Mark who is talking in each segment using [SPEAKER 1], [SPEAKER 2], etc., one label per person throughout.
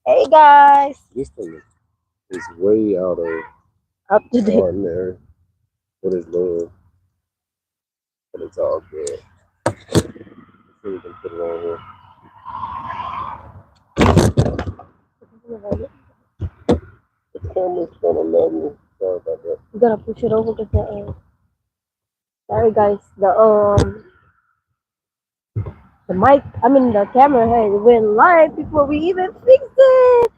[SPEAKER 1] Hey guys,
[SPEAKER 2] This thing is way out of
[SPEAKER 1] up to date.
[SPEAKER 2] ordinary. What is love? But it's all good. So we can put it on here. The camera's gonna love me. Sorry about that.
[SPEAKER 1] You gotta push it over because sorry guys, the mic, I mean the camera had went live before we even fixed it.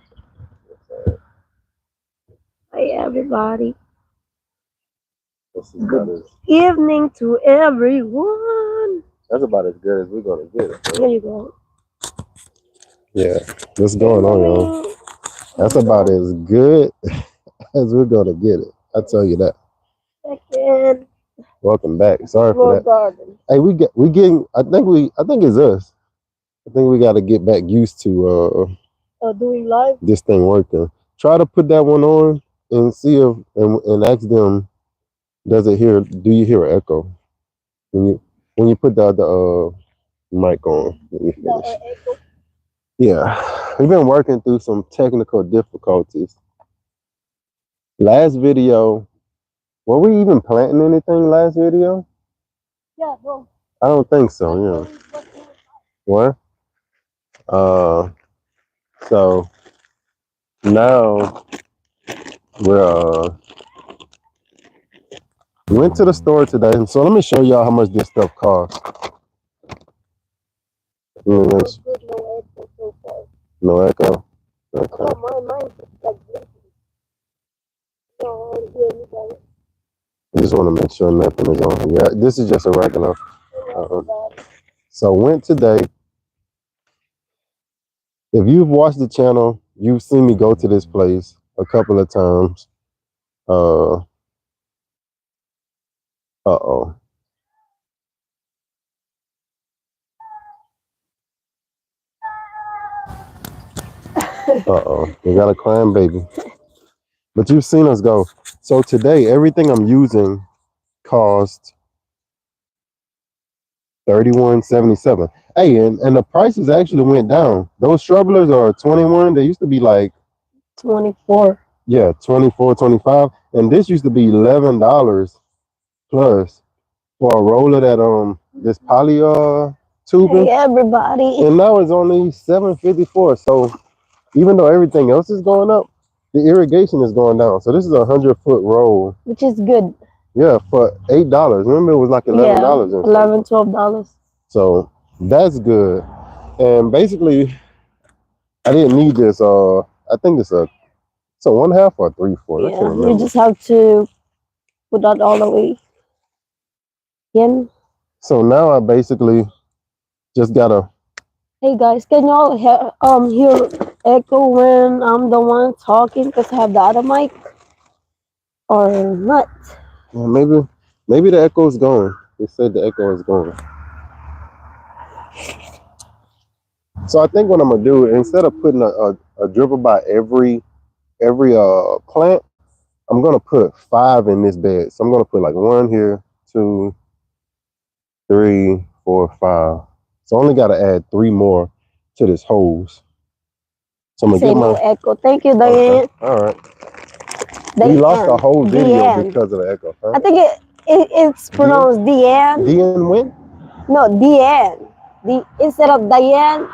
[SPEAKER 1] Hey everybody,
[SPEAKER 2] This is about
[SPEAKER 1] good
[SPEAKER 2] as
[SPEAKER 1] evening to everyone.
[SPEAKER 2] that's about as good as we're gonna get it,
[SPEAKER 1] Here
[SPEAKER 2] bro.
[SPEAKER 1] you go.
[SPEAKER 2] Yeah. What's
[SPEAKER 1] Good
[SPEAKER 2] going on, y'all?
[SPEAKER 1] morning.
[SPEAKER 2] That's about as good as we're gonna get it. I tell you that.
[SPEAKER 1] Second
[SPEAKER 2] Welcome back. Sorry for
[SPEAKER 1] floor
[SPEAKER 2] that.
[SPEAKER 1] garden.
[SPEAKER 2] Hey, we getting. I think it's us. I think we got to get back used to
[SPEAKER 1] Doing live.
[SPEAKER 2] this thing working. Try to put that one on and see if and ask them. Does it hear? Do you hear an echo when you put the mic on? Let me finish.
[SPEAKER 1] Echo.
[SPEAKER 2] Yeah, we've been working through some technical difficulties. Last video, were we even planting anything last video?
[SPEAKER 1] Yeah, bro.
[SPEAKER 2] I don't think so. Yeah. What? Uh, so now we're went to the store today, and so let me show y'all how much this stuff costs. Mm, no echo. Okay. I just want to make sure nothing is on. Yeah, this is just a regular. Uh, so went today. If you've watched the channel, you've seen me go to this place a couple of times. Uh oh. We got a crying baby. But you've seen us go. So today, everything I'm using cost $31.77. Hey, and the prices actually went down. Those strugglers are 21. They used to be like
[SPEAKER 1] 24.
[SPEAKER 2] yeah, 24, 25. And this used to be $11 plus for a roll of that this poly tubing.
[SPEAKER 1] Hey everybody.
[SPEAKER 2] And now it's only 7.54. So even though everything else is going up, the irrigation is going down. So this is a 100-foot roll.
[SPEAKER 1] Which is good.
[SPEAKER 2] Yeah, for $8. Remember, it was like $11
[SPEAKER 1] Yeah,
[SPEAKER 2] or something.
[SPEAKER 1] $11, $12.
[SPEAKER 2] So that's good. And basically, I didn't need this. I think it's a 1/2 or 3/4. I can't
[SPEAKER 1] Yeah, you
[SPEAKER 2] remember.
[SPEAKER 1] just have to put that all the way in.
[SPEAKER 2] So now I basically just gotta.
[SPEAKER 1] Hey guys, can y'all hear echo when I'm the one talking because I have the other mic or not?
[SPEAKER 2] Well, maybe the echo is gone. They said the echo is gone. So I think what I'm gonna do instead of putting a dribble by every plant, I'm gonna put 5 in this bed. So I'm gonna put like 1 here, 2, 3, 4, 5. So I only gotta add 3 more to this hose. So I'm gonna
[SPEAKER 1] Say
[SPEAKER 2] get
[SPEAKER 1] no
[SPEAKER 2] my
[SPEAKER 1] echo. Thank you,
[SPEAKER 2] okay.
[SPEAKER 1] Diane.
[SPEAKER 2] All right. We lost the whole video
[SPEAKER 1] Diane.
[SPEAKER 2] because of the echo, huh?
[SPEAKER 1] I think it's
[SPEAKER 2] Dean?
[SPEAKER 1] pronounced Diane.
[SPEAKER 2] Dean when?
[SPEAKER 1] No, Diane. The instead of Diane,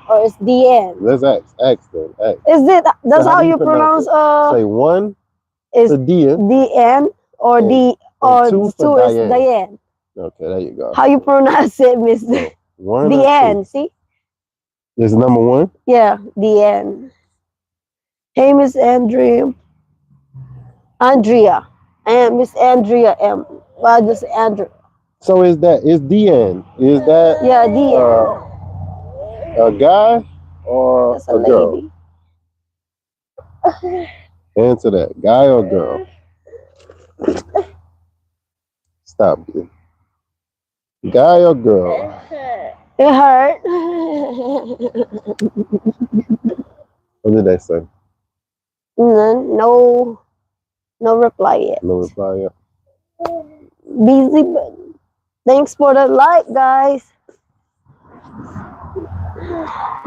[SPEAKER 1] or it's Diane.
[SPEAKER 2] Let's ask then. Ask.
[SPEAKER 1] Is it?
[SPEAKER 2] So
[SPEAKER 1] That's
[SPEAKER 2] how
[SPEAKER 1] how
[SPEAKER 2] do you
[SPEAKER 1] you
[SPEAKER 2] pronounce
[SPEAKER 1] pronounce
[SPEAKER 2] it? Say 1
[SPEAKER 1] is
[SPEAKER 2] for Dean
[SPEAKER 1] Diane or
[SPEAKER 2] and,
[SPEAKER 1] the
[SPEAKER 2] and
[SPEAKER 1] or
[SPEAKER 2] 2 for
[SPEAKER 1] two is
[SPEAKER 2] Diane.
[SPEAKER 1] Diane.
[SPEAKER 2] Okay, there you go.
[SPEAKER 1] How you pronounce it, Miss
[SPEAKER 2] So 1 or 2.
[SPEAKER 1] Diane? See?
[SPEAKER 2] This is number 1.
[SPEAKER 1] Yeah, Diane. Hey, Miss Andrea, and Miss Andrea M. Well, just Andrew.
[SPEAKER 2] So is Dean? Is that
[SPEAKER 1] Yeah, Diane.
[SPEAKER 2] a guy or
[SPEAKER 1] That's a
[SPEAKER 2] a girl?
[SPEAKER 1] lady.
[SPEAKER 2] Answer that. Guy or girl? Stop it. Guy or girl?
[SPEAKER 1] It hurt.
[SPEAKER 2] What did they say?
[SPEAKER 1] No, no reply yet.
[SPEAKER 2] No reply yet.
[SPEAKER 1] Busy, but thanks for the like, guys.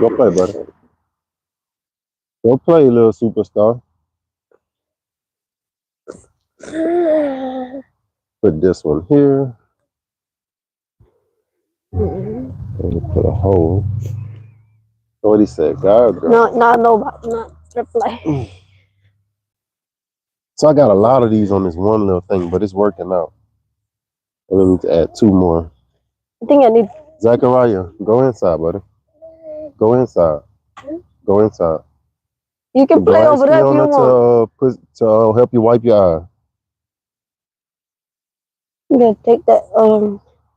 [SPEAKER 2] Go play, buddy. Go play, little superstar. Put this one here. And put a hole. What he said, God, girl.
[SPEAKER 1] Not reply.
[SPEAKER 2] So I got a lot of these on this one little thing, but it's working out. I need to add 2 more.
[SPEAKER 1] I think I need.
[SPEAKER 2] Zachariah, go inside, buddy. Go inside. Go inside.
[SPEAKER 1] You can
[SPEAKER 2] Go
[SPEAKER 1] play
[SPEAKER 2] ask
[SPEAKER 1] over there if you
[SPEAKER 2] Fiona
[SPEAKER 1] want.
[SPEAKER 2] to help you wipe your eye.
[SPEAKER 1] I'm gonna take that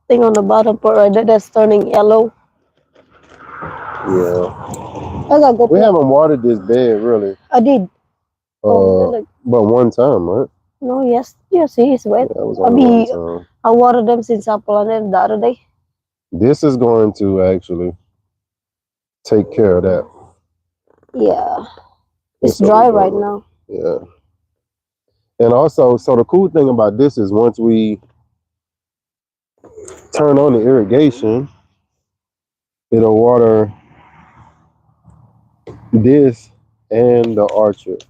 [SPEAKER 1] thing on the bottom part right there that's turning yellow.
[SPEAKER 2] Yeah.
[SPEAKER 1] I gotta go
[SPEAKER 2] We
[SPEAKER 1] play.
[SPEAKER 2] haven't watered this bed really.
[SPEAKER 1] I did. Look.
[SPEAKER 2] But one time, right?
[SPEAKER 1] No, yes, he is wet.
[SPEAKER 2] Yeah, that was only one time.
[SPEAKER 1] I watered them since I planted the other day.
[SPEAKER 2] This is going to actually take care of that.
[SPEAKER 1] Yeah, it's dry right now.
[SPEAKER 2] Yeah. And also, so the cool thing about this is once we turn on the irrigation, it'll water this and the orchard.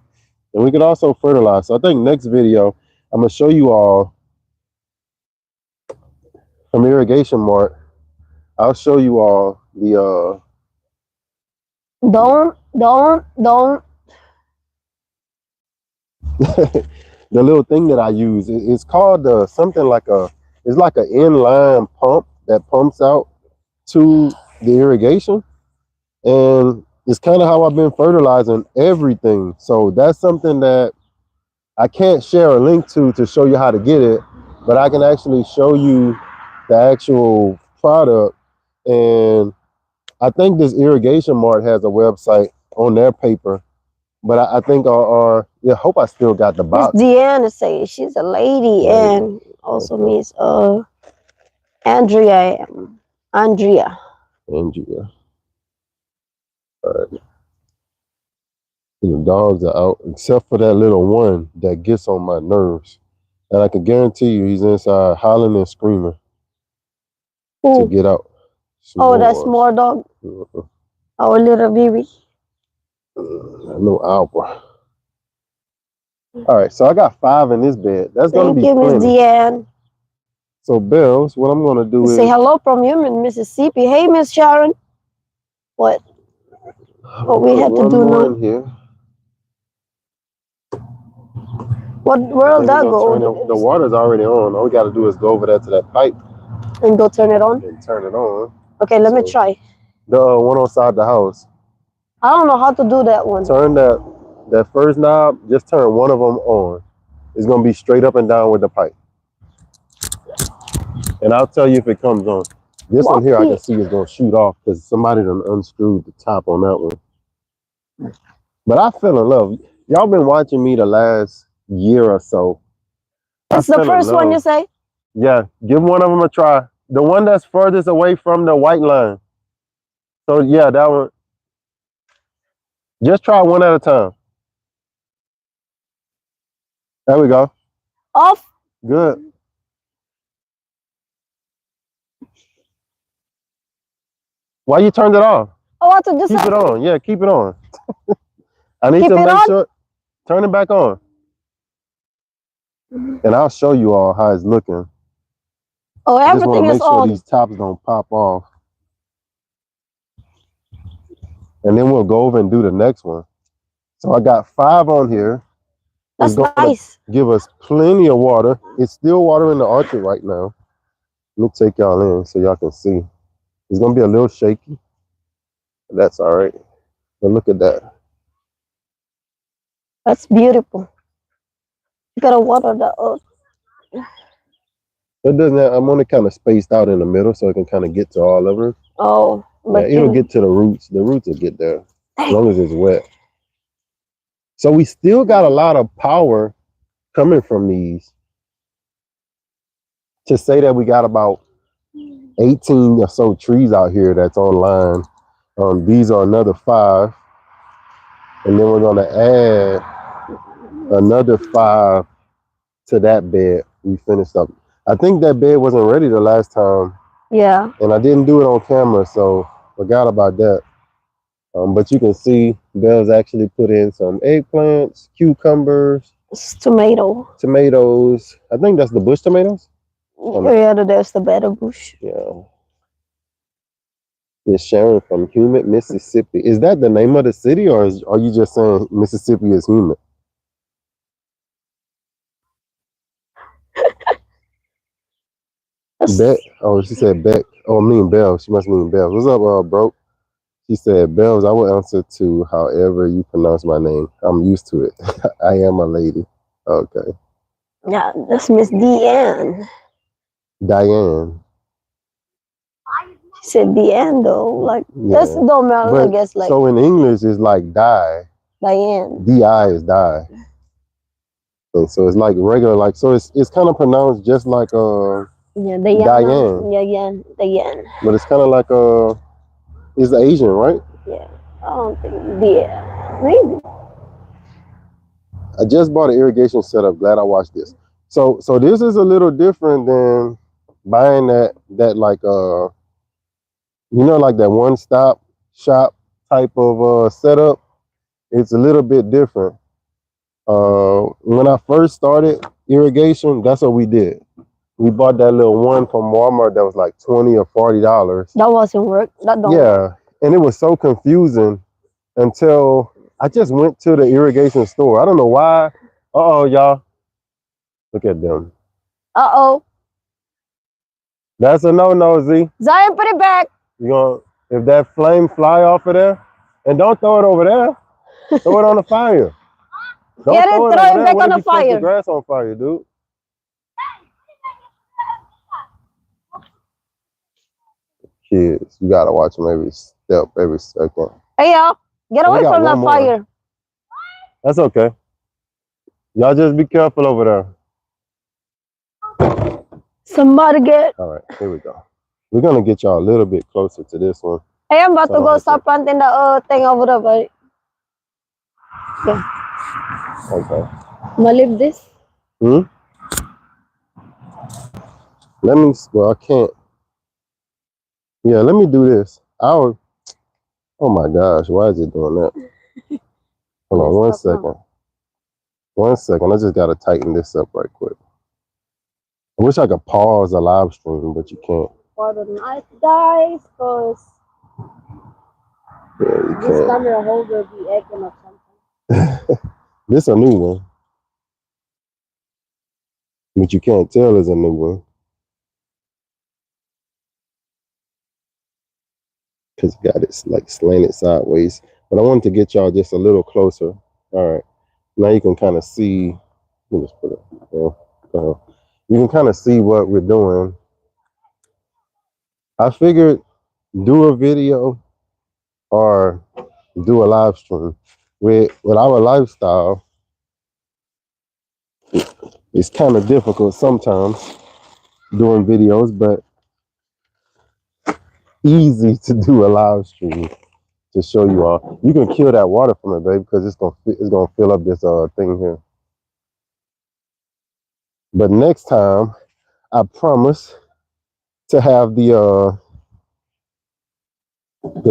[SPEAKER 2] And we can also fertilize. So I think next video, I'm going to show you all from Irrigation Mart. I'll show you all the
[SPEAKER 1] Don't.
[SPEAKER 2] the little thing that I use. It's called something like it's like an inline pump that pumps out to the irrigation. And it's kind of how I've been fertilizing everything. So that's something that I can't share a link to show you how to get it, but I can actually show you the actual product. And I think this Irrigation Mart has a website on their paper, but I think yeah, hope I still got the box.
[SPEAKER 1] Miss Deanna say she's a lady, and also Miss Andrea. Andrea.
[SPEAKER 2] All right. The dogs are out, except for that little one that gets on my nerves. And I can guarantee you he's inside howling and screaming to get out.
[SPEAKER 1] Oh, that small dog. Our little baby.
[SPEAKER 2] No Alpha. All right, so I got 5 in this bed. That's going to be
[SPEAKER 1] Miss
[SPEAKER 2] plenty.
[SPEAKER 1] Deanne.
[SPEAKER 2] So, Bells, what I'm going to do is...
[SPEAKER 1] Say hello from you in Mississippi. Hey, Miss Sharon. What? What we had to do now?
[SPEAKER 2] Here.
[SPEAKER 1] What world that go?
[SPEAKER 2] The water's already on. All we got to do is go over there to that pipe.
[SPEAKER 1] And go turn it on?
[SPEAKER 2] And turn it on.
[SPEAKER 1] Okay, let me try.
[SPEAKER 2] The one outside the house.
[SPEAKER 1] I don't know how to do that one.
[SPEAKER 2] Turn that first knob, just turn one of them on. It's going to be straight up and down with the pipe. And I'll tell you if it comes on. This one here I can see is going to shoot off because somebody done unscrewed the top on that one. But I fell in love. Y'all been watching me the last year or so.
[SPEAKER 1] It's the first one you say?
[SPEAKER 2] Yeah, give one of them a try. The one that's furthest away from the white line. So yeah, that one. Just try one at a time. There we go.
[SPEAKER 1] Off.
[SPEAKER 2] Good. Why you turned it off?
[SPEAKER 1] Oh, I thought just
[SPEAKER 2] keep it on. Yeah, keep it on. I need to make sure. Turn it back on. And I'll show you all how it's looking.
[SPEAKER 1] Oh, everything is on.
[SPEAKER 2] Make sure these tops don't pop off. And then we'll go over and do the next one. So I got 5 on here.
[SPEAKER 1] That's nice.
[SPEAKER 2] Give us plenty of water. It's still water in the orchard right now. Let me take y'all in so y'all can see. It's going to be a little shaky. That's all right. But look at that.
[SPEAKER 1] That's beautiful. You gotta water the earth.
[SPEAKER 2] It doesn't have, I'm only kind of spaced out in the middle so it can kind of get to all of it.
[SPEAKER 1] Oh.
[SPEAKER 2] But yeah, it'll get to the roots. The roots will get there as long as it's wet. So we still got a lot of power coming from these. To say that we got about 18 or so trees out here that's online. These are another 5. And then we're going to add another 5 to that bed we finished up. I think that bed wasn't ready the last time.
[SPEAKER 1] Yeah.
[SPEAKER 2] And I didn't do it on camera, so forgot about that. But you can see Bells actually put in some eggplants, cucumbers,
[SPEAKER 1] It's tomato.
[SPEAKER 2] tomatoes. I think that's the bush tomatoes. Oh, no.
[SPEAKER 1] Yeah, there's the better bush.
[SPEAKER 2] Yeah. It's Sharon from Humid, Mississippi. Is that the name of the city, or are you just saying Mississippi is humid? Bet. Oh, she said Beck. Oh, I mean Bell. She must mean Bells. What's up, bro? She said Bells. I will answer to however you pronounce my name. I'm used to it. I am a lady. Okay.
[SPEAKER 1] Yeah, that's Miss Deanne.
[SPEAKER 2] Diane.
[SPEAKER 1] She said Deanne though. Like that's
[SPEAKER 2] Yeah.
[SPEAKER 1] don't matter. I
[SPEAKER 2] But
[SPEAKER 1] guess like
[SPEAKER 2] so in English, it's like die.
[SPEAKER 1] Diane.
[SPEAKER 2] Di is die. And so it's like regular, like so it's kind of pronounced just like
[SPEAKER 1] Yeah, Diana.
[SPEAKER 2] Diane,
[SPEAKER 1] Yeah, yeah, Diane.
[SPEAKER 2] but it's kind of like it's Asian, right?
[SPEAKER 1] Yeah, I don't think. Yeah, maybe.
[SPEAKER 2] I just bought an irrigation setup. Glad I watched this. So this is a little different than buying that like like that one stop shop type of setup. It's a little bit different. When I first started irrigation, that's what we did. We bought that little one from Walmart that was like $20 or $40.
[SPEAKER 1] That wasn't work. That don't work.
[SPEAKER 2] Yeah, and it was so confusing until I just went to the irrigation store. I don't know why. Uh-oh, y'all. Look at them.
[SPEAKER 1] Uh-oh.
[SPEAKER 2] That's a no-no, Z.
[SPEAKER 1] Zion, put it back.
[SPEAKER 2] You gonna if that flame fly off of there, and don't throw it over there. Throw it on the fire. Don't
[SPEAKER 1] Get it,
[SPEAKER 2] throw it
[SPEAKER 1] throw
[SPEAKER 2] over
[SPEAKER 1] it
[SPEAKER 2] there.
[SPEAKER 1] back
[SPEAKER 2] What
[SPEAKER 1] on
[SPEAKER 2] if
[SPEAKER 1] the
[SPEAKER 2] you catch the
[SPEAKER 1] fire.
[SPEAKER 2] grass on fire, dude? Kids, you gotta watch them every step, every second.
[SPEAKER 1] Hey, y'all, get
[SPEAKER 2] And we
[SPEAKER 1] away
[SPEAKER 2] got
[SPEAKER 1] from
[SPEAKER 2] one
[SPEAKER 1] that
[SPEAKER 2] more.
[SPEAKER 1] fire.
[SPEAKER 2] That's okay. Y'all just be careful over there.
[SPEAKER 1] Somebody get.
[SPEAKER 2] All right, here we go. We're gonna get y'all a little bit closer to this one.
[SPEAKER 1] Hey, I'm about
[SPEAKER 2] So
[SPEAKER 1] to
[SPEAKER 2] I don't
[SPEAKER 1] go
[SPEAKER 2] have
[SPEAKER 1] start planting the thing over there, buddy. Yeah.
[SPEAKER 2] Okay.
[SPEAKER 1] I'm gonna leave this.
[SPEAKER 2] Hmm. Let me. Well, I can't. Yeah, let me do this. Oh my gosh, why is it doing that? Hold on, one second. 1 second. I just gotta tighten this up right quick. I wish I could pause a live stream, but you can't.
[SPEAKER 1] For the night, guys, cause
[SPEAKER 2] Yeah, you
[SPEAKER 1] this
[SPEAKER 2] can't.
[SPEAKER 1] camera holder be acting or something.
[SPEAKER 2] This a new one, but you can't tell it's a new one because it got it like slanted sideways. But I wanted to get y'all just a little closer. All right, now you can kind of see. Let me just put it. You can kind of see what we're doing. I figured do a video or do a live stream. With our lifestyle, it's kind of difficult sometimes doing videos, but easy to do a live stream to show you all. You can kill that water from it, baby, because it's gonna fill up this thing here. But next time, I promise to have the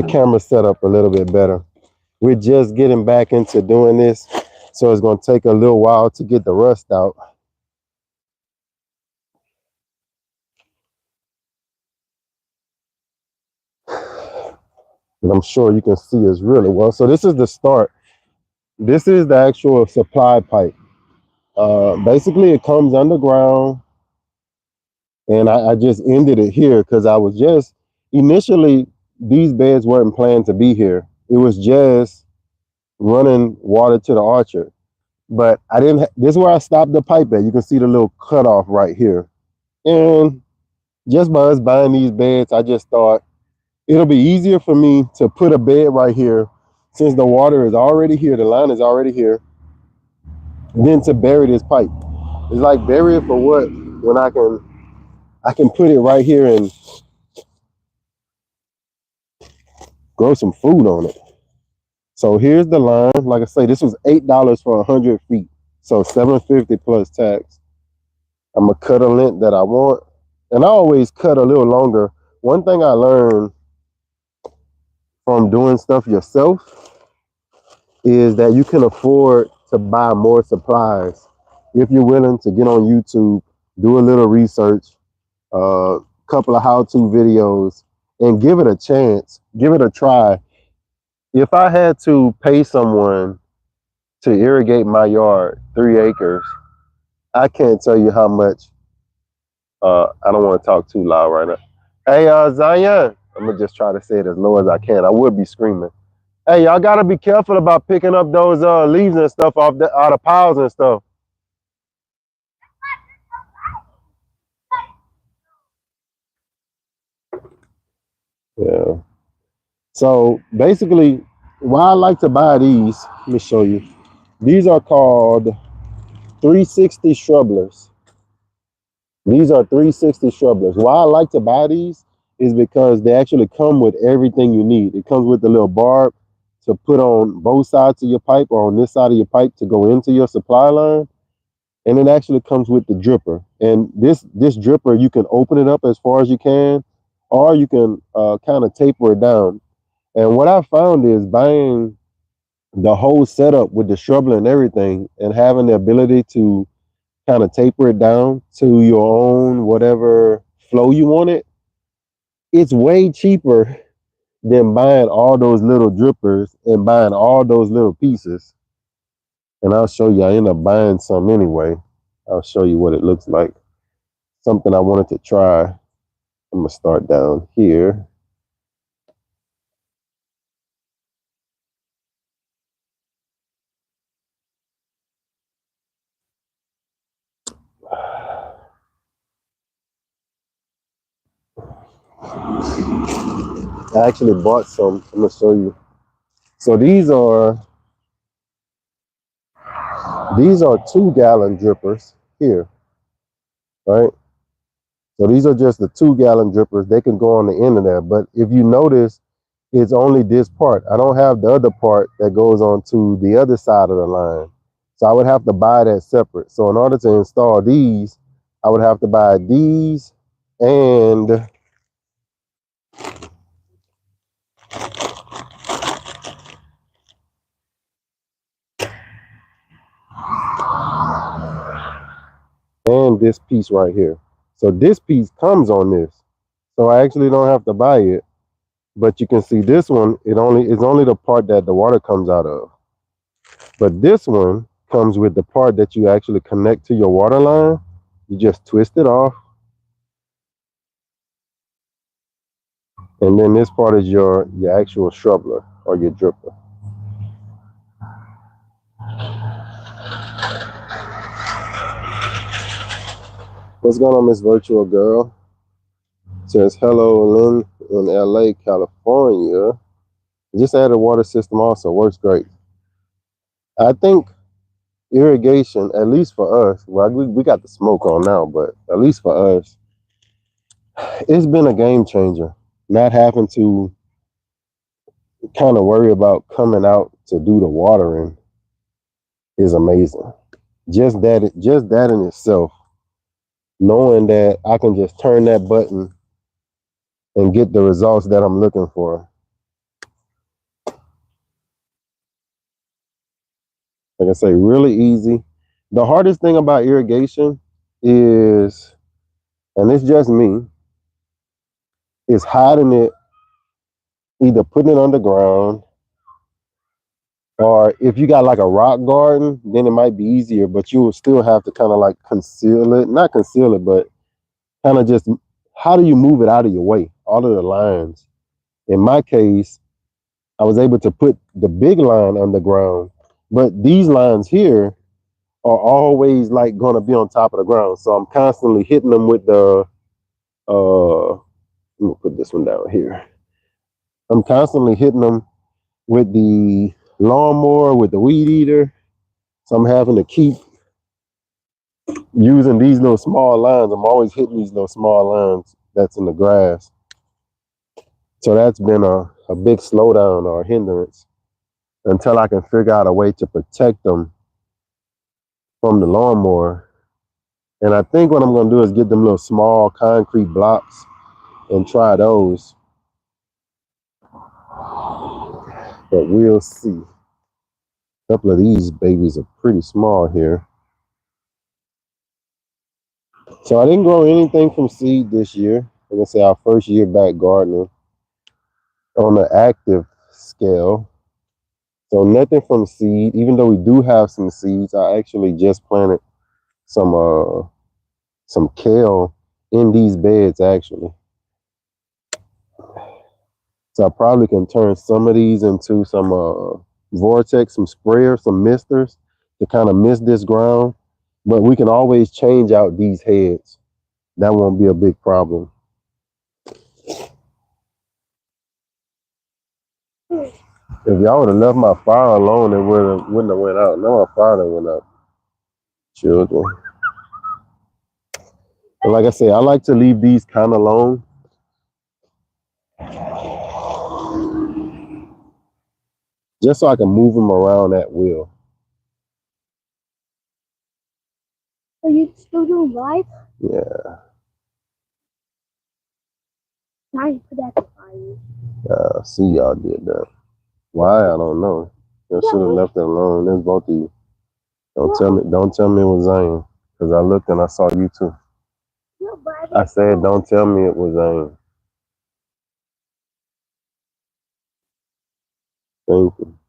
[SPEAKER 2] camera set up a little bit better. We're just getting back into doing this, so it's gonna take a little while to get the rust out. And I'm sure you can see us really well. So this is the start. This is the actual supply pipe. Basically, it comes underground, and I just ended it here because I was just initially these beds weren't planned to be here. It was just running water to the orchard, but I didn't. This is where I stopped the pipe at. You can see the little cutoff right here, and just by us buying these beds, I just thought it'll be easier for me to put a bed right here since the water is already here, the line is already here, than to bury this pipe. It's like bury it for what when I can put it right here and grow some food on it. So here's the line. Like I say, this was $8 for 100 feet. So $7.50 plus tax. I'm gonna cut a length that I want. And I always cut a little longer. One thing I learned from doing stuff yourself is that you can afford to buy more supplies if you're willing to get on YouTube, do a little research, a couple of how-to videos, and give it a chance, give it a try. If I had to pay someone to irrigate my yard, 3 acres, I can't tell you how much. I don't want to talk too loud right now. Hey, Zion, I'm gonna just try to say it as low as I can. I would be screaming. Hey, y'all gotta be careful about picking up those leaves and stuff off the out of piles and stuff. Yeah. So basically, why I like to buy these, let me show you. These are called 360 shrubblers. These are 360 shrubblers. Why I like to buy these is because they actually come with everything you need. It comes with the little barb to put on both sides of your pipe or on this side of your pipe to go into your supply line. And it actually comes with the dripper. And this dripper, you can open it up as far as you can, or you can kind of taper it down. And what I found is buying the whole setup with the shrubber and everything and having the ability to kind of taper it down to your own whatever flow you want it, it's way cheaper than buying all those little drippers and buying all those little pieces. And I'll show you, I end up buying some anyway. I'll show you what it looks like. Something I wanted to try. I'm gonna start down here. I actually bought some. I'm gonna show you. So these are 2 gallon drippers here, right? So these are just the 2 gallon drippers. They can go on the end of there. But if you notice, it's only this part. I don't have the other part that goes on to the other side of the line. So I would have to buy that separate. So in order to install these, I would have to buy these and this piece right here. So this piece comes on this. So I actually don't have to buy it. But you can see this one, it's only the part that the water comes out of. But this one comes with the part that you actually connect to your water line. You just twist it off. And then this part is your actual shrubler or your dripper. What's going on, Miss Virtual Girl? Says hello, Lynn in LA, California. Just added a water system also, works great. I think irrigation, at least for us, well, we got the smoke on now, but at least for us, it's been a game changer. Not having to kind of worry about coming out to do the watering is amazing. Just that in itself, knowing that I can just turn that button and get the results that I'm looking for. Like I say, really easy. The hardest thing about irrigation is, and it's just me, is hiding it, either putting it underground, or if you got like a rock garden, then it might be easier, but you will still have to kind of like conceal it. Not conceal it, but kind of just, how do you move it out of your way? All of the lines. In my case, I was able to put the big line underground, but these lines here are always like going to be on top of the ground. So I'm constantly hitting them with the, I'm gonna put this one down here. I'm constantly hitting them with the lawnmower, with the weed eater. So I'm having to keep using these little small lines. I'm always hitting these little small lines that's in the grass. So that's been a big slowdown or a hindrance until I can figure out a way to protect them from the lawnmower. And I think what I'm going to do is get them little small concrete blocks and try those. but we'll see. A couple of these babies are pretty small here. So I didn't grow anything from seed this year. I'm gonna say our first year back gardening on the active scale. So nothing from seed, even though we do have some seeds. I actually just planted some some kale in these beds actually. So I probably can turn some of these into some vortex, some sprayers, some misters to kind of mist this ground. But we can always change out these heads. That won't be a big problem. If y'all would have left my fire alone, it wouldn't have went out. Now my fire done went out. Children. And like I said, I like to leave these kind of alone. Just so I can move them around at will.
[SPEAKER 1] So you still do live?
[SPEAKER 2] Yeah.
[SPEAKER 1] Now you put that fire.
[SPEAKER 2] See y'all did that. Why? I don't know. You should have left it alone. There's both of you. Don't tell me it was Zane. Because I looked and I saw you too. I said don't tell me it was Zane. Thank you.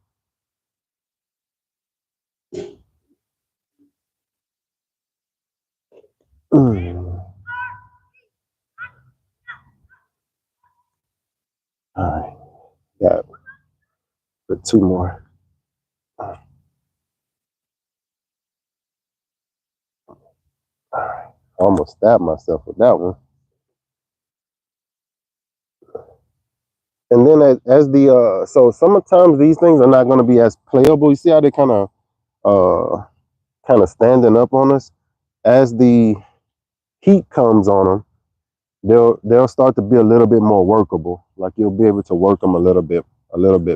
[SPEAKER 2] Alright. Got put two more. Alright. Almost stabbed myself with that one. And then as the so sometimes these things are not going to be as playable. You see how they kind of standing up on us as the heat comes on them. They'll start to be a little bit more workable. Like you'll be able to work them a little bit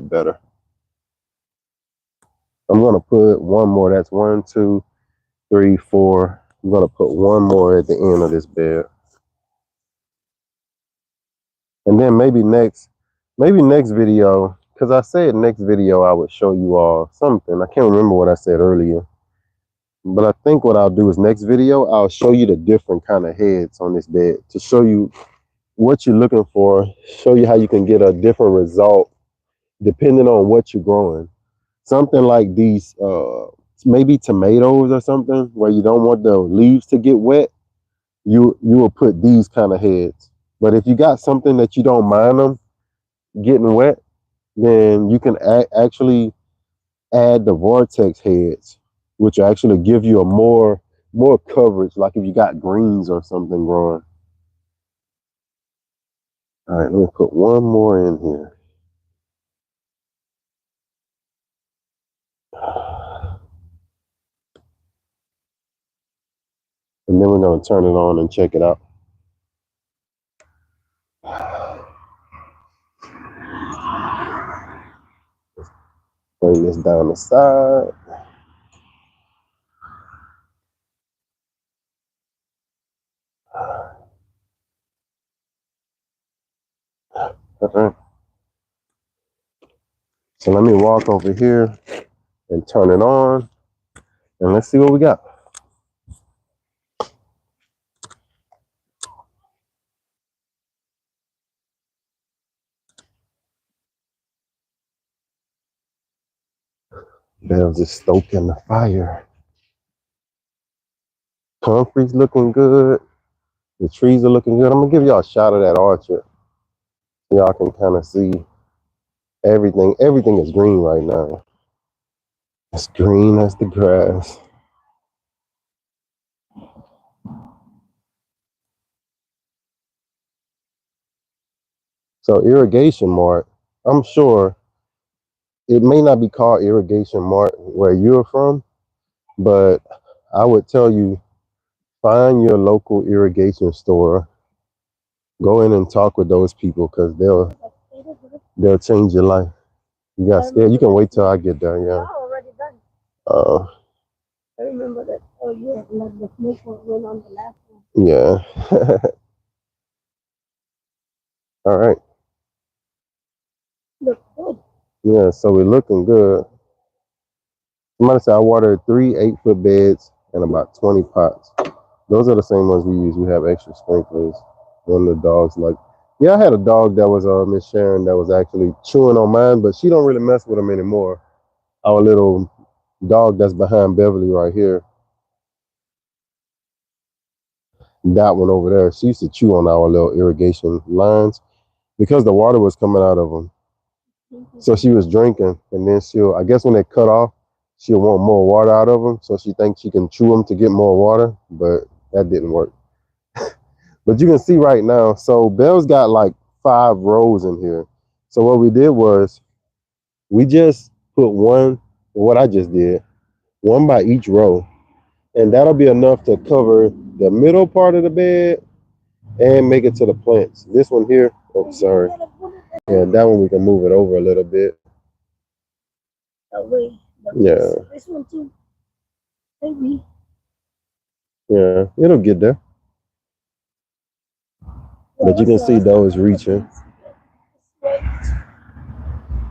[SPEAKER 2] better. I'm gonna put one more. That's 1, 2, 3, 4. I'm gonna put one more at the end of this bed, and then maybe next video. Because I said next video I would show you all something. I can't remember what I said earlier, but I think what I'll do is next video I'll show you the different kind of heads on this bed to show you what you're looking for. Show you how you can get a different result depending on what you're growing. Something like these, maybe tomatoes or something where you don't want the leaves to get wet. You will put these kind of heads. But if you got something that you don't mind them getting wet, then you can actually add the vortex heads, which actually give you a more coverage. Like if you got greens or something growing. All right, let me put one more in here. And then we're going to turn it on and check it out. Bring this down the side. Okay. So let me walk over here and turn it on, and let's see what we got. Bell's just stoking the fire. Concrete's looking good. The trees are looking good. I'm gonna give y'all a shot of that orchard. Y'all can kind of see everything. Everything is green right now. It's green as the grass. So irrigation mart, I'm sure it may not be called irrigation mart where you're from, but I would tell you find your local irrigation store. Go in and talk with those people because they'll change your life. You got scared. You can wait till I get done. Yeah.
[SPEAKER 1] Already done.
[SPEAKER 2] Uh,
[SPEAKER 1] I remember that. Oh yeah, like the snake went on the last one.
[SPEAKER 2] yeah. All right.
[SPEAKER 1] Look,
[SPEAKER 2] Yeah, so we're looking good. Somebody said I watered 3 8-foot beds and about 20 pots. Those are the same ones we use. We have extra sprinklers. One of the dogs like, yeah, I had a dog that was Miss Sharon that was actually chewing on mine, but she don't really mess with them anymore. Our little dog that's behind Beverly right here, that one over there, she used to chew on our little irrigation lines because the water was coming out of them. So she was drinking, and then she'll, I guess when they cut off, she'll want more water out of them. So she thinks she can chew them to get more water, but that didn't work. But you can see right now, so Belle's got like 5 rows in here. So what we did was we just put one, what I just did, one by each row, and that'll be enough to cover the middle part of the bed and make it to the plants. This one here, oh sorry, yeah, that one we can move it over a little bit. Yeah, yeah, it'll get there. But you can see those reaching,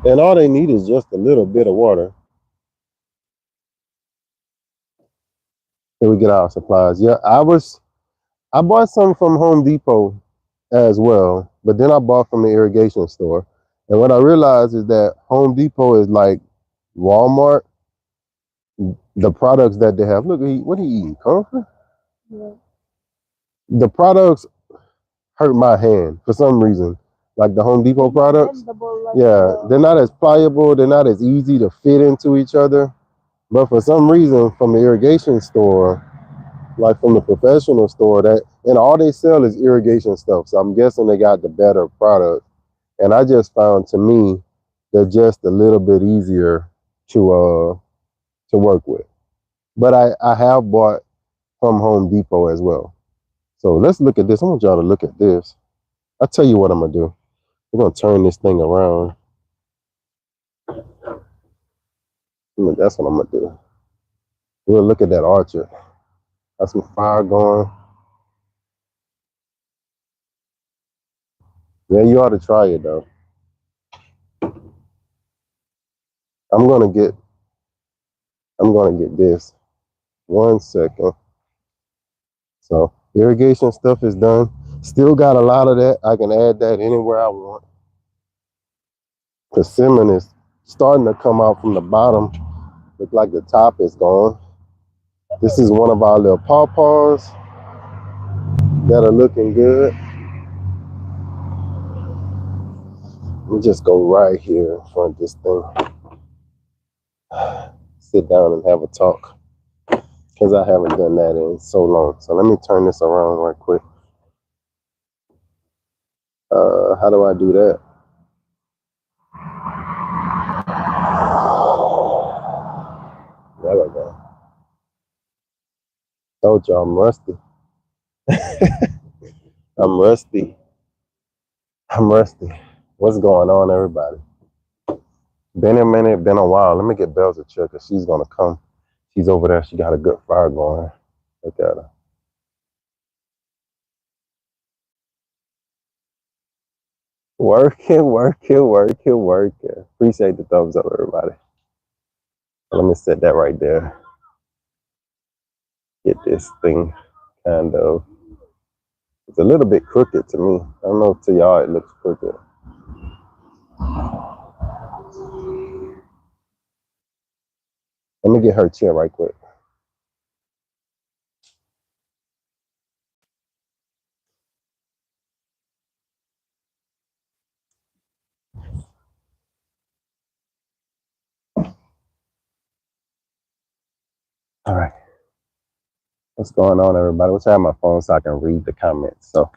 [SPEAKER 2] and all they need is just a little bit of water. And we get our supplies. Yeah, I bought some from Home Depot as well, but then I bought from the irrigation store. And what I realized is that Home Depot is like Walmart. The products that they have. Look, what are you eating? Comfort? Yeah. The products hurt my hand for some reason. Like the Home Depot products. Yeah, they're not as pliable. They're not as easy to fit into each other. But for some reason, from the irrigation store, like from the professional store, that and all they sell is irrigation stuff. So I'm guessing they got the better product. And I just found to me they're just a little bit easier to work with. But I have bought from Home Depot as well. So let's look at this. I want y'all to look at this. I'll tell you what I'm gonna do. We're gonna turn this thing around. That's what I'm gonna do. We'll look at that orchard. Got some fire going. Yeah, you ought to try it though. I'm gonna get I'm gonna get this. 1 second. So irrigation stuff is done. Still got a lot of that. I can add that anywhere I want. Persimmon is starting to come out from the bottom. Look like the top is gone. This is one of our little pawpaws that are looking good. Let me just go right here in front of this thing. Sit down and have a talk because I haven't done that in so long. So let me turn this around right quick. How do I do that? There we go. Told you I'm rusty. I'm rusty. I'm rusty. What's going on, everybody? Been a minute, been a while. Let me get Bells a check because she's gonna come. She's over there. She got a good fire going. Look at her. Working, working, working, working. Appreciate the thumbs up, everybody. Let me set that right there. Get this thing kind of. It's a little bit crooked to me. I don't know to y'all it looks crooked. Let me get her chair right quick. All right. What's going on, everybody? Let's have my phone so I can read the comments. So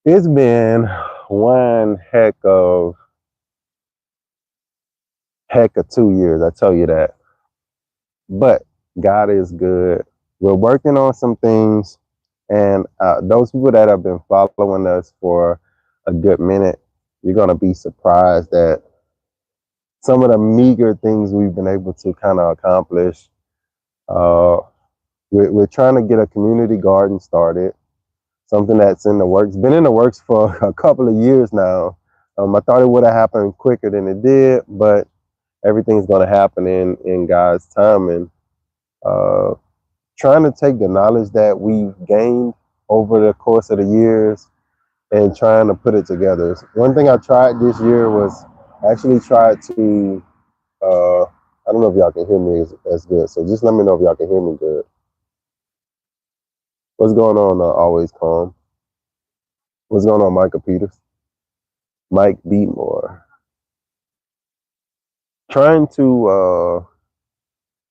[SPEAKER 2] it's been one heck of 2 years. I tell you that. But God is good. We're working on some things, and those people that have been following us for a good minute, you're gonna be surprised at some of the meager things we've been able to kind of accomplish. Uh, we're trying to get a community garden started, something that's in the works, been in the works for a couple of years now. I thought it would have happened quicker than it did, but everything's going to happen in God's time. And uh, trying to take the knowledge that we've gained over the course of the years and trying to put it together. One thing I tried this year was actually tried to, I don't know if y'all can hear me as good, so just let me know if y'all can hear me good. What's going on, Always Calm? What's going on, Micah Peters? Mike Beatmore. Trying to,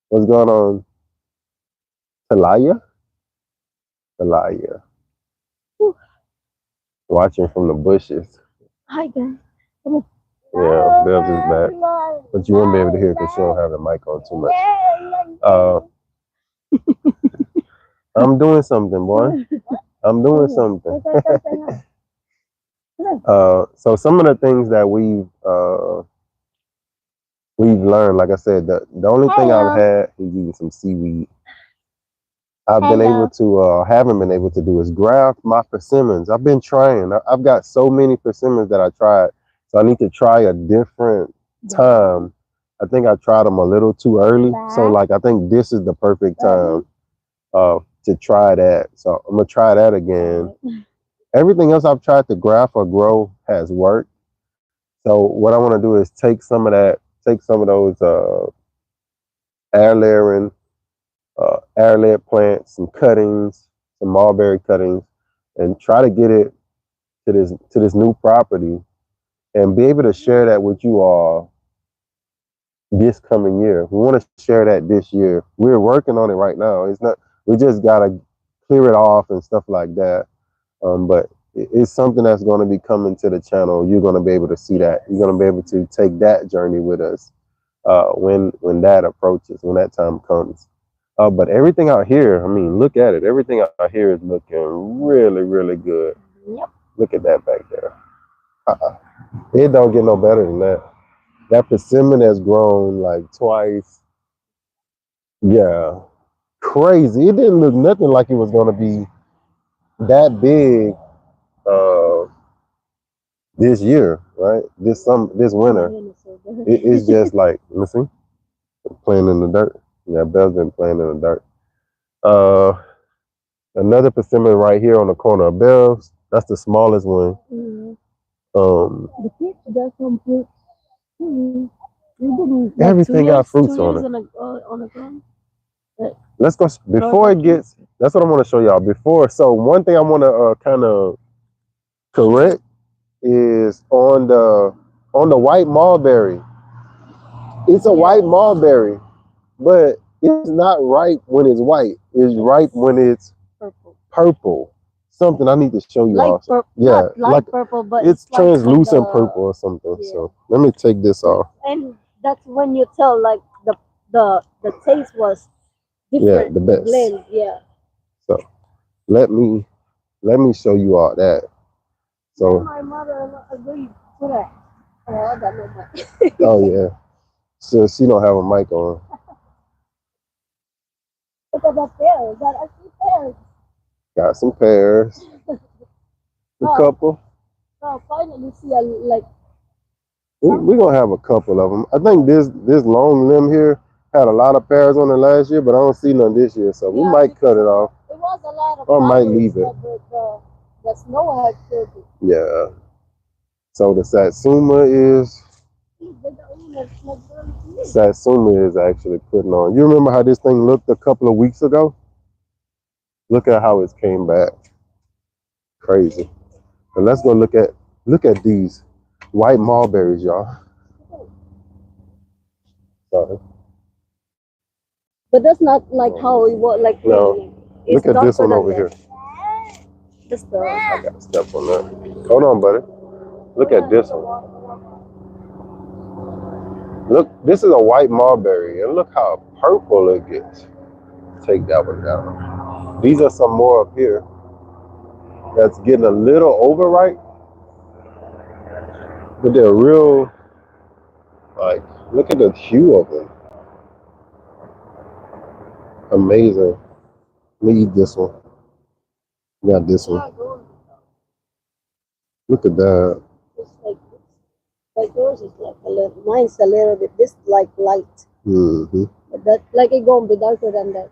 [SPEAKER 2] what's going on, Talaya? Talaya. Watching from the bushes.
[SPEAKER 1] Hi guys. Come on.
[SPEAKER 2] Yeah, Bev's is back. But you won't be able to hear because she don't have the mic on too much. I'm doing something, boy. I'm doing something. So some of the things that we've learned, like I said, the only thing I've had is eating some seaweed. I've been able to, haven't been able to do is graft my persimmons. I've been trying. I've got so many persimmons that I tried. So I need to try a different time. I think I tried them a little too early. So like, I think this is the perfect time to try that. So I'm going to try that again. Everything else I've tried to graft or grow has worked. So what I want to do is take some of those air layering air layered plants, some cuttings, some mulberry cuttings, and try to get it to this new property and be able to share that with you all this coming year. We want to share that this year. We're working on it right now. It's not. We just gotta clear it off and stuff like that. But it's something that's going to be coming to the channel. You're going to be able to see that. You're going to be able to take that journey with us when that approaches, when that time comes. But everything out here, I mean, look at it. Everything out here is looking really, really good.
[SPEAKER 1] Yep.
[SPEAKER 2] Look at that back there. It don't get no better than that. That persimmon has grown like twice. Yeah, crazy. It didn't look nothing like it was going to be that big this year, right? This winter. It's just like, listen, playing in the dirt. Yeah, Belle's been playing in the dirt. Another persimmon right here on the corner of Belle's. That's the smallest one.
[SPEAKER 1] The peach got some fruit.
[SPEAKER 2] Everything got fruits on it.
[SPEAKER 1] On the ground.
[SPEAKER 2] Let's go before it gets. That's what I want to show y'all. Before, so one thing I want to kind of correct is on the white mulberry. It's a white mulberry, but it's not ripe when it's white. It's ripe when it's purple. Something I need to show you all. Yeah, like purple, but it's translucent purple or something. Yeah. So let me take this off.
[SPEAKER 1] And that's when you tell like the taste was different.
[SPEAKER 2] Yeah, the best.
[SPEAKER 1] Blend, yeah.
[SPEAKER 2] So let me show you all that. So
[SPEAKER 1] my mother agreed to that. Oh, that no mic.
[SPEAKER 2] Oh yeah. So she don't have a mic on.
[SPEAKER 1] Look at that pear. Got a few pears.
[SPEAKER 2] Got some pears. A couple.
[SPEAKER 1] Oh, finally see a like.
[SPEAKER 2] We're gonna have a couple of them. I think this long limb here had a lot of pears on it last year, but I don't see none this year, so we might cut it off.
[SPEAKER 1] It was a lot of
[SPEAKER 2] or might leave it.
[SPEAKER 1] The snow had killed it.
[SPEAKER 2] Yeah. So the Satsuma is actually putting on. You remember how this thing looked a couple of weeks ago? Look at how it came back. Crazy. And let's go look at these white mulberries, y'all. Sorry.
[SPEAKER 1] But that's not like how it was like.
[SPEAKER 2] No. Look at this one over here.
[SPEAKER 1] Just
[SPEAKER 2] I got to step on that. Hold on, buddy. Look at this one. Look, this is a white mulberry, and look how purple it gets. Take that one down. These are some more up here that's getting a little overripe, but they're real, like, look at the hue of them. Amazing. Let me eat this one. Got this one. Look at that.
[SPEAKER 1] Like yours is like a little, mine's a little bit this like light,
[SPEAKER 2] Mm-hmm.
[SPEAKER 1] but that like it gonna be darker than that.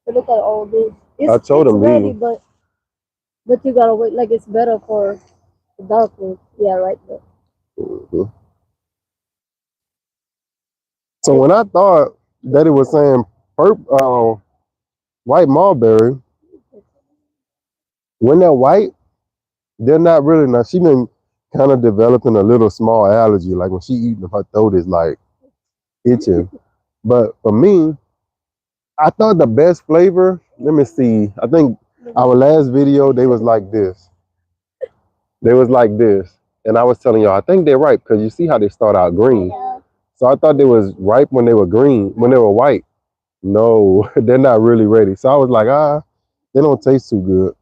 [SPEAKER 1] But look at all this.
[SPEAKER 2] I told
[SPEAKER 1] It's
[SPEAKER 2] him
[SPEAKER 1] ready,
[SPEAKER 2] these.
[SPEAKER 1] but you gotta wait. Like it's better for the dark one. Yeah, right there.
[SPEAKER 2] Mm-hmm. So when I thought that it was saying white mulberry, when they're white, they're not really. Now she been kind of developing a little small allergy. Like when she eating them, her throat is like itching. But for me, I thought the best flavor. Let me see. I think our last video they was like this. They was like this, and I was telling y'all I think they're ripe because you see how they start out green. So I thought they was ripe when they were green, when they were white. No, they're not really ready. So I was like, they don't taste too good.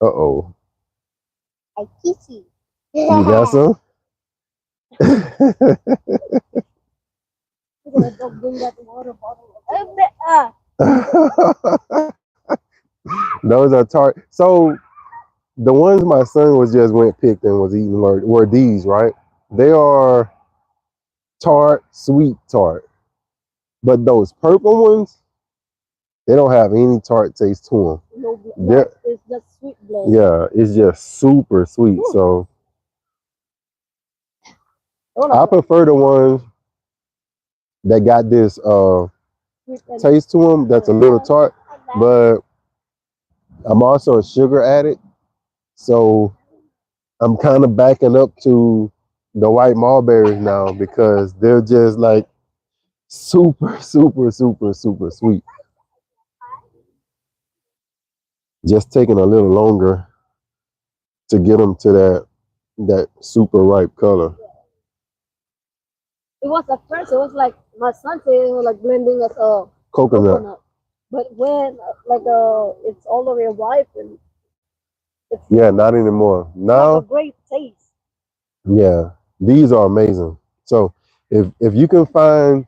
[SPEAKER 2] Uh-oh.
[SPEAKER 1] I kiss you.
[SPEAKER 2] You got some?
[SPEAKER 1] I'm gonna go bring that water bottle.
[SPEAKER 2] Those are tart. So the ones my son was just went picked and was eating were these, right? They are tart, sweet tart. But those purple ones, they don't have any tart taste to them.
[SPEAKER 1] No, it's just sweet blend.
[SPEAKER 2] Yeah, it's just super sweet. So I prefer the ones that got this taste to them that's a little tart, but I'm also a sugar addict, so I'm kind of backing up to the white mulberries now because they're just like super, super, super, super sweet. Just taking a little longer to get them to that super ripe color.
[SPEAKER 1] It was at first. It was like my son said it was like blending as a
[SPEAKER 2] Coconut.
[SPEAKER 1] but when like it's all the way ripe and it's
[SPEAKER 2] Yeah, not anymore.
[SPEAKER 1] like a
[SPEAKER 2] Now,
[SPEAKER 1] great taste.
[SPEAKER 2] yeah, these are amazing. So if you can find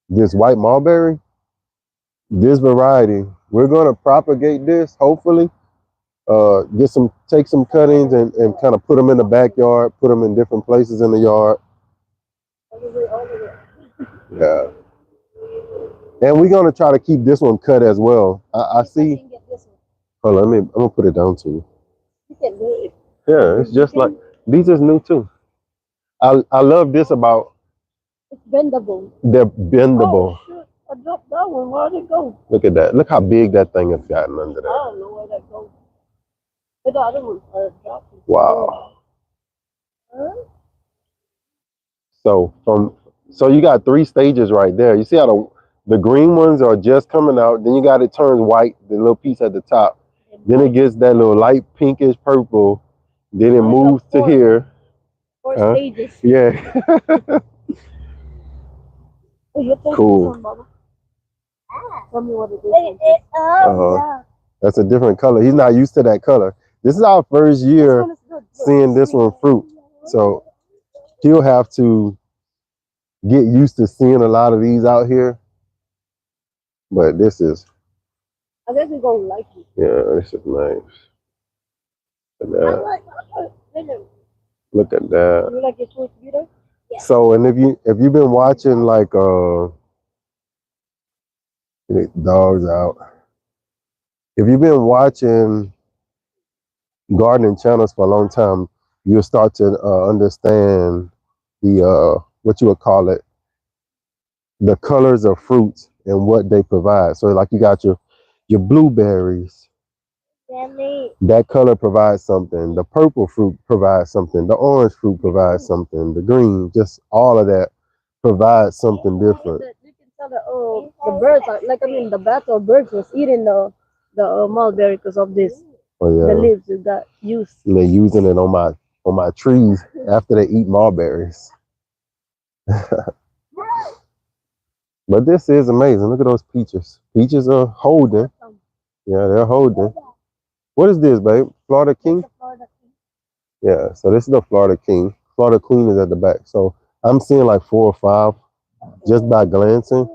[SPEAKER 2] this white mulberry, this variety, we're gonna propagate this. Hopefully, take some cuttings and kind of put them in the backyard, put them in different places in the yard.
[SPEAKER 1] All the way.
[SPEAKER 2] Yeah, and we're gonna try to keep this one cut as well. I see.
[SPEAKER 1] Can get this one.
[SPEAKER 2] Hold on, I'm gonna put it down to you.
[SPEAKER 1] You can do it.
[SPEAKER 2] Yeah, it's just like these is new too. I love this about
[SPEAKER 1] It's bendable.
[SPEAKER 2] they're bendable.
[SPEAKER 1] Oh shoot! I dropped that one. Where'd it go?
[SPEAKER 2] Look at that. Look how big that thing has gotten under
[SPEAKER 1] I
[SPEAKER 2] there.
[SPEAKER 1] don't know where that goes. But the other one dropped.
[SPEAKER 2] Wow.
[SPEAKER 1] Huh?
[SPEAKER 2] So you got three stages right there. You see how the green ones are just coming out. Then you got it turns white, the little piece at the top. Then it gets that little light pinkish purple. Then it moves to here.
[SPEAKER 1] Four stages.
[SPEAKER 2] Yeah.
[SPEAKER 1] Oh, you take
[SPEAKER 2] Cool.
[SPEAKER 1] this one, Baba. Tell me what it is.
[SPEAKER 2] Uh-huh. That's a different color. He's not used to that color. This is our first year seeing this one fruit. So he'll have to get used to seeing a lot of these out here. But this is,
[SPEAKER 1] I guess we're gonna like it.
[SPEAKER 2] yeah, this is nice. Look at that. Look at that.
[SPEAKER 1] You like your fruit beater? Yeah.
[SPEAKER 2] So, and if you've been watching like dogs out. If you've been watching gardening channels for a long time, you'll start to understand the what you would call it, the colors of fruits and what they provide. So like you got your blueberries. That color provides something. The purple fruit provides something. The orange fruit provides something. The green, just all of that provides something different.
[SPEAKER 1] You can tell the birds are like the bats or birds was eating the mulberry because of this.
[SPEAKER 2] Oh
[SPEAKER 1] The
[SPEAKER 2] yeah,
[SPEAKER 1] leaves that got used.
[SPEAKER 2] and they're using it on my trees after they eat mulberries. But this is amazing. Look at those peaches. Peaches are holding. Yeah, they're holding. What is this, babe? Florida King? Yeah, so this is the Florida King. Florida Queen is at the back. So I'm seeing like 4 or 5 just by glancing.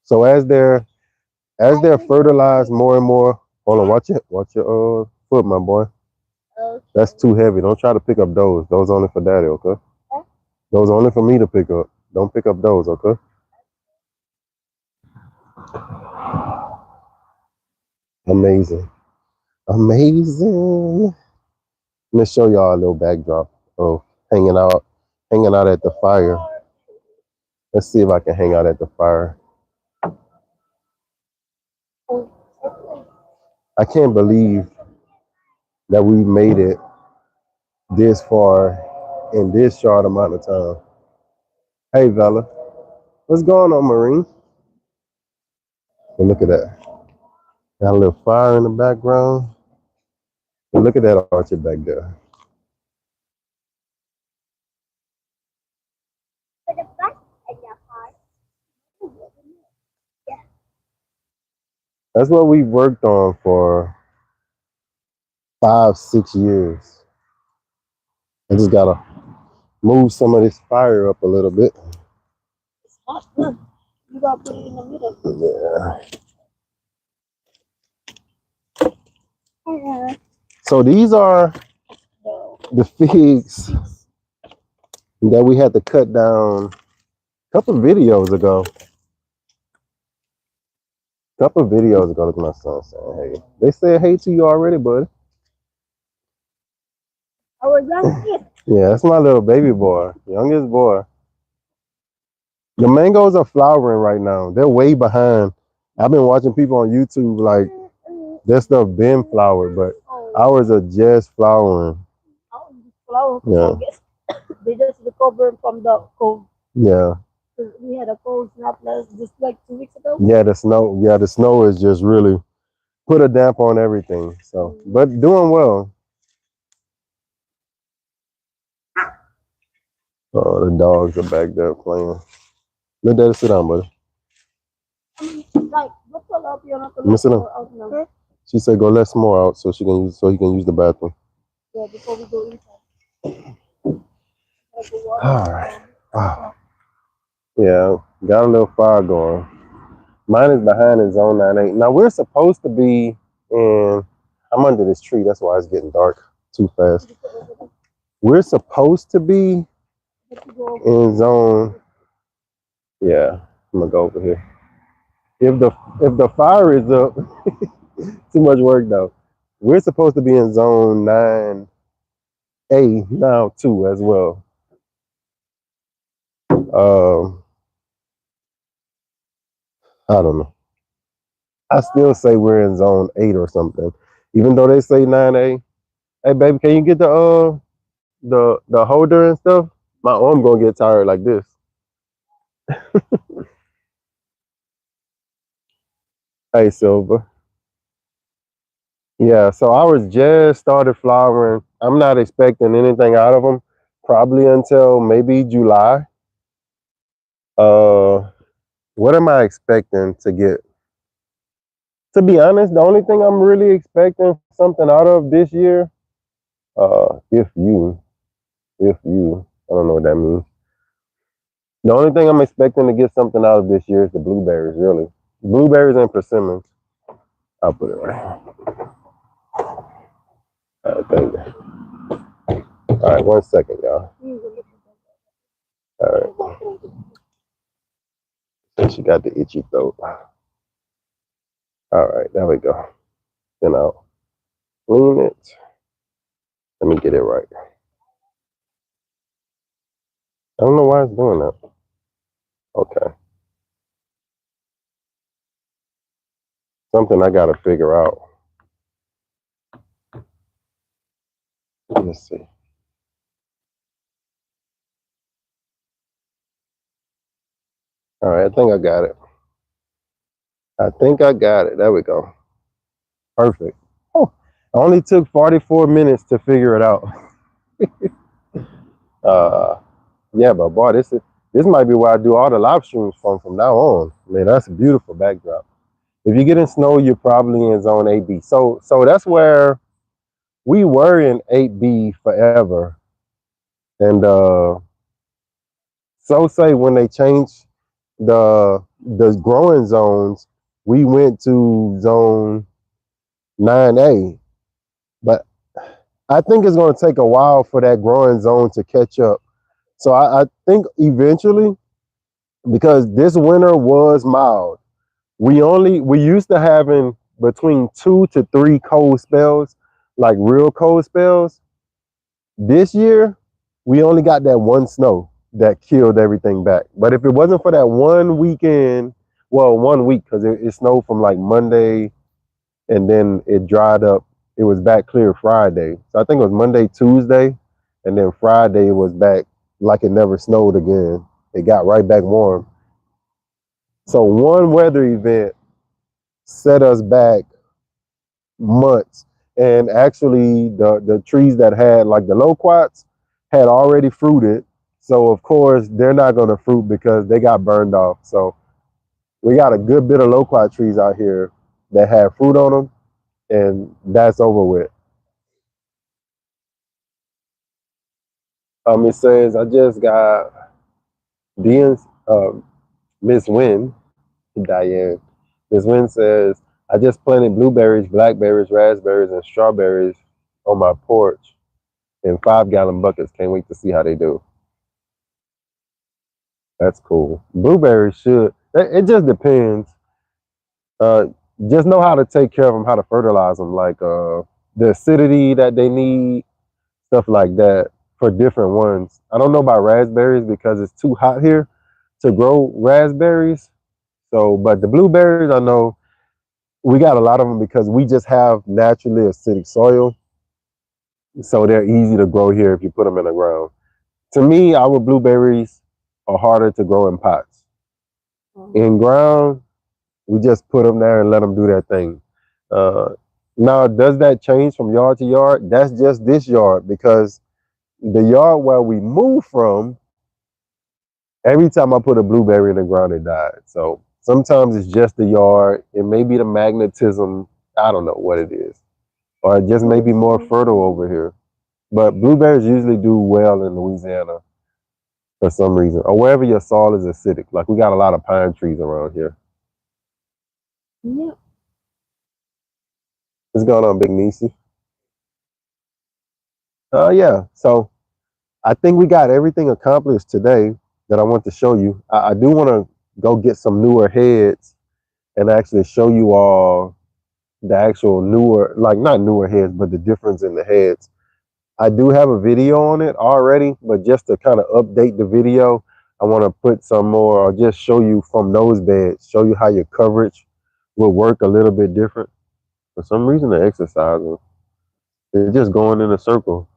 [SPEAKER 2] So as they're fertilized more and more, hold on, watch your foot, my boy.
[SPEAKER 1] Okay.
[SPEAKER 2] That's too heavy. Don't try to pick up those. Those only for daddy, okay?
[SPEAKER 1] Huh?
[SPEAKER 2] Those only for me to pick up. Don't pick up those, okay? Amazing. Amazing. Let me show y'all a little backdrop of hanging out, hanging out at the fire. Let's see if I can hang out at the fire. I can't believe that we made it this far in this short amount of time. Hey, Vella. What's going on, Marine? And look at that. Got a little fire in the background. And look at that orchard back there. That's what we worked on for 5, 6 years. I just gotta move some of this fire up a little bit.
[SPEAKER 1] It's hot. Look, you gotta put it in the middle.
[SPEAKER 2] Yeah. So these are the figs that we had to cut down a couple videos ago. Look at my son saying, hey. They said hey to you already, bud.
[SPEAKER 1] Our young kid.
[SPEAKER 2] Yeah, that's my little baby boy, youngest boy. The mangoes are flowering right now. They're way behind. I've been watching people on YouTube, like, their stuff been flowered, but ours are just flowering. Yeah.
[SPEAKER 1] They just recovered from the cold.
[SPEAKER 2] Yeah.
[SPEAKER 1] We had a cold snap just like 2 weeks ago.
[SPEAKER 2] Yeah, the snow is just really put a damp on everything. So, but doing well. Oh, the dogs are back there playing. Let Daddy sit down, buddy.
[SPEAKER 1] Like, what's the love you not to
[SPEAKER 2] Let me sit down.
[SPEAKER 1] out now?
[SPEAKER 2] She said go let some more out so he can use the bathroom.
[SPEAKER 1] Yeah, before we go inside.
[SPEAKER 2] All right. Wow. Yeah, got a little fire going. Mine is behind in zone 9-8. Now we're supposed to be in. I'm under this tree. That's why it's getting dark too fast. We're supposed to be in zone. Yeah, I'm gonna go over here. If the fire is up, too much work though. We're supposed to be in zone 9A now too as well. I don't know. I still say we're in zone 8 or something, even though they say 9A. Hey baby, can you get the holder and stuff? My arm gonna get tired like this. Hey Silver. Yeah, so ours just started flowering. I'm not expecting anything out of them, probably until maybe July. Uh, what am I expecting to get? To be honest, the only thing I'm really expecting something out of this year, if you, I don't know what that means. The only thing I'm expecting to get something out of this year is the blueberries, really. Blueberries and persimmons. I'll put it right. Thank you. All right, 1 second, y'all. All right. So she got the itchy throat. All right, there we go. Then I'll clean it. Let me get it right. I don't know why it's doing that. Okay. Something I got to figure out. Let's see. All right, I think I got it. There we go. Perfect. Oh, it only took 44 minutes to figure it out. Yeah, but boy, this might be where I do all the live streams from now on. Man, that's a beautiful backdrop. If you get in snow, you're probably in zone 8B. So that's where we were in 8B forever. And so say when they changed the growing zones, we went to zone 9A. But I think it's going to take a while for that growing zone to catch up. So I think eventually, because this winter was mild, we used to having between 2 to 3 cold spells, like real cold spells. This year, we only got that one snow that killed everything back. But if it wasn't for that one weekend, well, 1 week, because it snowed from like Monday and then it dried up. It was back clear Friday. So I think it was Monday, Tuesday, and then Friday it was back like it never snowed again. It got right back warm. So one weather event set us back months. And actually the trees that had like the loquats had already fruited. So of course they're not gonna fruit because they got burned off. So we got a good bit of loquat trees out here that have fruit on them, and that's over with. It says I just got Dean's Miss Wynn, Diane. Miss Wynn says I just planted blueberries, blackberries, raspberries, and strawberries on my porch in 5 gallon buckets. Can't wait to see how they do. That's cool. Blueberries should. It just depends. Uh, just know how to take care of them, how to fertilize them, like the acidity that they need, stuff like that for different ones. I don't know about raspberries because it's too hot here to grow raspberries. So, but the blueberries, I know we got a lot of them because we just have naturally acidic soil, so they're easy to grow here if you put them in the ground. To me, our blueberries are harder to grow in pots. In ground, we just put them there and let them do their thing. Uh, Now, does that change from yard to yard? That's just this yard because the yard where we moved from, every time I put a blueberry in the ground, it died. So sometimes it's just the yard. It may be the magnetism. I don't know what it is. Or it just may be more fertile over here. But blueberries usually do well in Louisiana for some reason, or wherever your soil is acidic. Like we got a lot of pine trees around here.
[SPEAKER 1] Yeah.
[SPEAKER 2] What's going on, Big Niecy? Yeah. So I think we got everything accomplished today that I want to show you. I do want to go get some newer heads and actually show you all the actual newer, like not newer heads, but the difference in the heads. I do have a video on it already, but just to kind of update the video, I want to put some more or just show you from those beds, show you how your coverage will work a little bit different. For some reason, they're exercising. They're just going in a circle.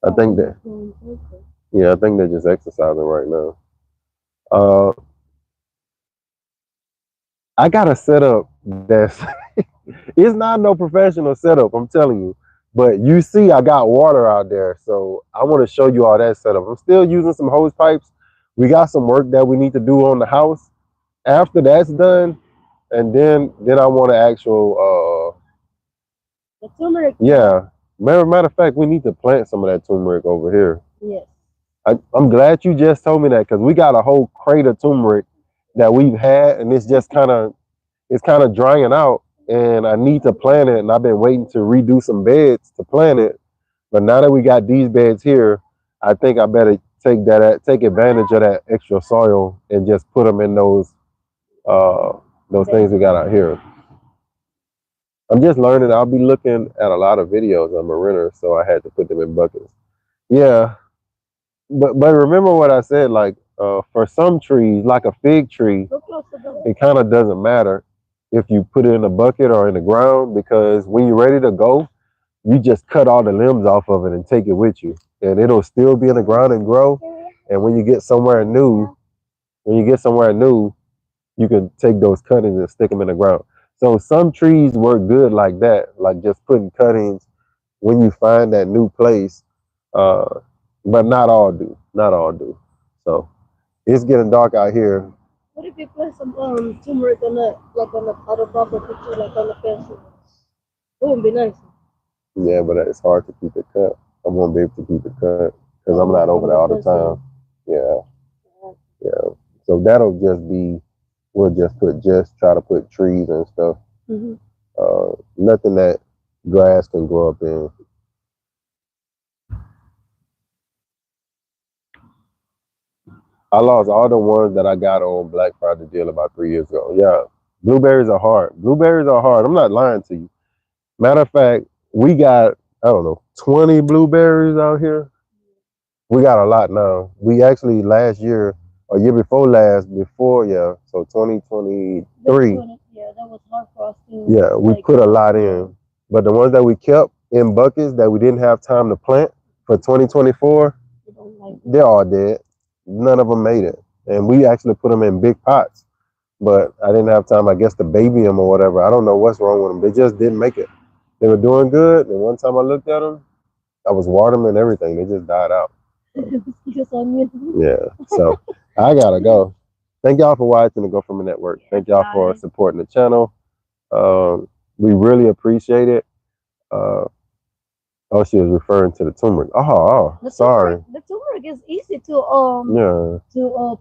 [SPEAKER 2] I think that, yeah, I think they're just exercising right now. Uh, I got a setup that's it's not no professional setup, I'm telling you. But you see, I got water out there, so I want to show you all that setup. I'm still using some hose pipes. We got some work that we need to do on the house. After that's done, and then I want to actual
[SPEAKER 1] The turmeric.
[SPEAKER 2] yeah. Matter of fact, we need to plant some of that turmeric over here.
[SPEAKER 1] Yes.
[SPEAKER 2] I'm glad you just told me that because we got a whole crate of turmeric that we've had, and it's kind of drying out, and I need to plant it, and I've been waiting to redo some beds to plant it. But now that we got these beds here, I think I better take advantage of that extra soil and just put them in uh those things we got out here. I'm just learning. I'll be looking at a lot of videos. I'm a renter, so I had to put them in buckets. Yeah, but remember what I said. Like for some trees, like a fig tree, it kind of doesn't matter if you put it in a bucket or in the ground because when you're ready to go, you just cut all the limbs off of it and take it with you, and it'll still be in the ground and grow. And when you get somewhere new, you can take those cuttings and stick them in the ground. So some trees work good like that, like just putting cuttings when you find that new place. Uh, but not all do, not all do. So it's getting dark out here.
[SPEAKER 1] What if you put some turmeric on the like on the other proper picture, like on the fence? It wouldn't be nice.
[SPEAKER 2] Yeah, but it's hard to keep it cut. I won't be able to keep it cut because I'm not over there all the time. Yeah, yeah. So that'll just be, we'll just try to put trees and stuff.
[SPEAKER 1] Mm-hmm.
[SPEAKER 2] Nothing that grass can grow up in. I lost all the ones that I got on Black Friday deal about 3 years ago. Yeah, blueberries are hard. Blueberries are hard. I'm not lying to you. Matter of fact, we got, I don't know, 20 blueberries out here. We got a lot now. We actually last year, or year before last, before, yeah, so 2023.
[SPEAKER 1] Yeah, that was hard for us to.
[SPEAKER 2] Yeah, we
[SPEAKER 1] like,
[SPEAKER 2] put a lot in. But the ones that we kept in buckets that we didn't have time to plant for 2024, they're all dead. None of them made it. And we actually put them in big pots. But I didn't have time, I guess, to baby them or whatever. I don't know what's wrong with them. They just didn't make it. They were doing good. And one time I looked at them, I was watering them and everything. They just died out. Yeah. So I gotta go. Thank y'all for watching the Go From a Network. Thank y'all for supporting the channel. We really appreciate it. Uh, oh, she was referring to the turmeric. Sorry.
[SPEAKER 1] The turmeric is easy to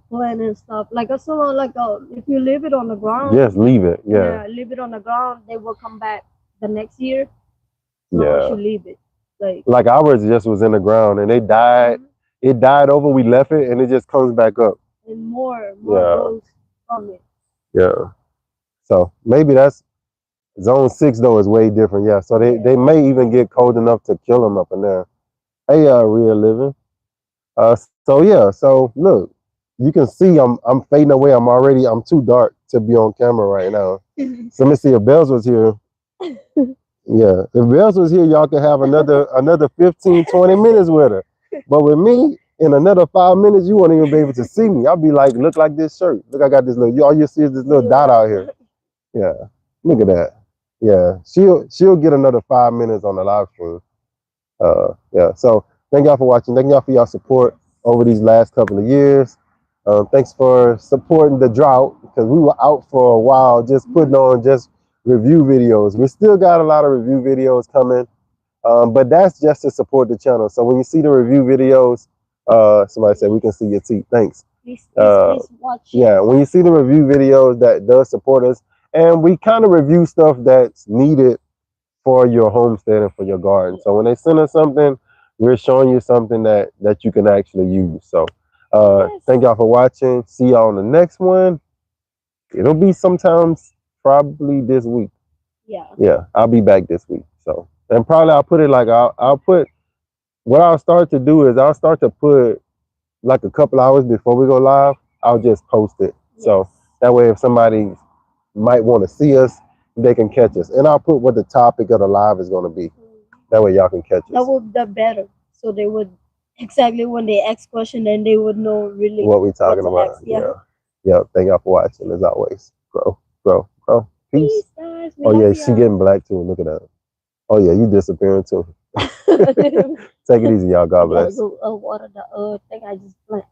[SPEAKER 1] plant and stuff. Like if you leave it on the ground.
[SPEAKER 2] Just leave it. Yeah.
[SPEAKER 1] Leave it on the ground. They will come back the next year.
[SPEAKER 2] So yeah.
[SPEAKER 1] You leave it.
[SPEAKER 2] Like ours just was in the ground and they died. It died over. We left it and it just comes back up.
[SPEAKER 1] And more goes from it.
[SPEAKER 2] Yeah. So maybe that's zone 6 though is way different. Yeah. So they may even get cold enough to kill them up in there. Hey, real living. So yeah. So look, you can see I'm fading away. I'm too dark to be on camera right now. So let me see if Bells was here. Yeah, if Bells was here, y'all could have another 15, 20 minutes with her. But with me, in another 5 minutes, you won't even be able to see me. I'll be like, look like this shirt. Look, I got this little. All you see is this little dot out here. Yeah, look at that. Yeah, she'll get another 5 minutes on the live stream. Yeah. So thank y'all for watching. Thank y'all for your support over these last couple of years. Thanks for supporting the drought because we were out for a while just putting on just review videos. We still got a lot of review videos coming, but that's just to support the channel. So when you see the review videos, somebody said we can see your teeth. Thanks.
[SPEAKER 1] Please watch.
[SPEAKER 2] Yeah, when you see the review videos that does support us, and we kind of review stuff that's needed for your homestead and for your garden. So when they send us something, we're showing you something that you can actually use. So thank y'all for watching. See y'all on the next one. It'll be sometimes probably this week. Yeah, I'll be back this week. So and probably I'll put it like I'll put what I'll start to do is I'll start to put like a couple hours before we go live. I'll just post it. So that way if somebody might want to see us, they can catch us. And I'll put what the topic of the live is going to be. That way y'all can catch us.
[SPEAKER 1] That would be better. So they would exactly when they ask question, then they would know really
[SPEAKER 2] what we're talking about. Yeah. Thank y'all for watching as always. Grow. Peace.
[SPEAKER 1] Guys.
[SPEAKER 2] Oh yeah, she getting black too. Look at that. Oh yeah, you disappearing too. Take it easy, y'all. God bless.
[SPEAKER 1] Water the thing I just planted.